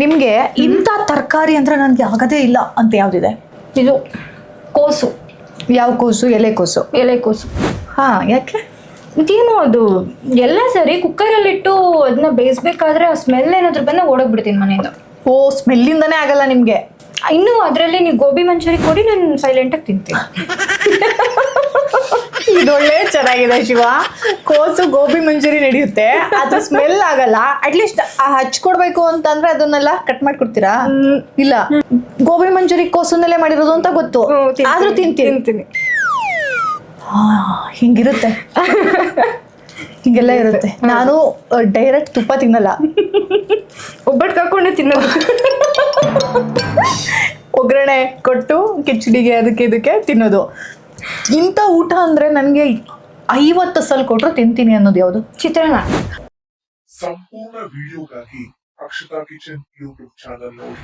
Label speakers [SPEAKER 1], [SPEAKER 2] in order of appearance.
[SPEAKER 1] ನಿಮ್ಗೆ ಇಂಥ ತರಕಾರಿ ಅಂದ್ರೆ ನನ್ಗೆ ಆಗದೇ ಇಲ್ಲ ಅಂತ ಯಾವ್ದಿದೆ?
[SPEAKER 2] ಇದು ಕೋಸು.
[SPEAKER 1] ಯಾವ ಕೋಸು? ಎಲೆಕೋಸು.
[SPEAKER 2] ಎಲೆಕೋಸು.
[SPEAKER 1] ಹಾ, ಯಾಕೆ?
[SPEAKER 2] ಇದೇನು ಅದು ಎಲ್ಲ ಸರಿ ಕುಕ್ಕರಲ್ಲಿಟ್ಟು ಅದನ್ನ ಬೇಯಿಸ್ಬೇಕಾದ್ರೆ ಆ ಸ್ಮೆಲ್ ಏನಾದ್ರು ಬಂದ ಓಡೋಗ್ಬಿಡ್ತೀನಿ ಮನೆಯಿಂದ.
[SPEAKER 1] ಓ, ಸ್ಮೆಲ್ಲಿಂದಾನೇ ಆಗಲ್ಲ ನಿಮ್ಗೆ?
[SPEAKER 2] ಇನ್ನು ಅದರಲ್ಲಿ ನೀವು ಗೋಬಿ ಮಂಚೂರಿ ಕೊಡಿ, ನಾನು ಸೈಲೆಂಟಾಗಿ ತಿಂತೀನಿ.
[SPEAKER 1] ಇದೊಳ್ಳೆ ಚೆನ್ನಾಗಿದೆ ಶಿವ. ಕೋಸು ಗೋಬಿ ಮಂಚೂರಿ ನಡೆಯುತ್ತೆ, ಅದು ಸ್ಮೆಲ್ ಆಗಲ್ಲ. ಅಟ್ಲೀಸ್ಟ್ ಹಚ್ಕೊಡ್ಬೇಕು ಅಂತಂದ್ರೆ ಅದನ್ನೆಲ್ಲ ಕಟ್ ಮಾಡ್ಕೊಡ್ತೀರಾ? ಇಲ್ಲ, ಗೋಬಿ ಮಂಚೂರಿ ಕೋಸುನಲ್ಲೇ ಮಾಡಿರೋದು ಅಂತ ಗೊತ್ತು, ಆದ್ರೂ ತಿಂತೀನಿ. ಹಿಂಗಿರುತ್ತೆ, ಹಿಂಗೆಲ್ಲ ಇರುತ್ತೆ. ನಾನು ಡೈರೆಕ್ಟ್ ತುಪ್ಪ ತಿನ್ನಲ್ಲ,
[SPEAKER 2] ಒಬ್ಬಟ್ಟು ಕಾಕೊಂಡೆ ತಿನ್ನೋದು.
[SPEAKER 1] ಒಗ್ಗರಣೆ ಕೊಟ್ಟು ಕಿಚಡಿಗೆ ಅದಕ್ಕೆ ಇದಕ್ಕೆ ತಿನ್ನೋದು. ಇಂಥ ಊಟ ಅಂದ್ರೆ ನನಗೆ 50 ಸಲ ಕೊಟ್ಟರು ತಿಂತೀನಿ ಅನ್ನೋದು ಯಾವುದು?
[SPEAKER 2] ಚಿತ್ರಾನ್ನ.
[SPEAKER 3] ಸಂಪೂರ್ಣ ವಿಡಿಯೋಗಾಗಿ ಅಕ್ಷತಾ ಕಿಚನ್ ಯೂಟ್ಯೂಬ್ ಚಾನಲ್ ನೋಡಿ.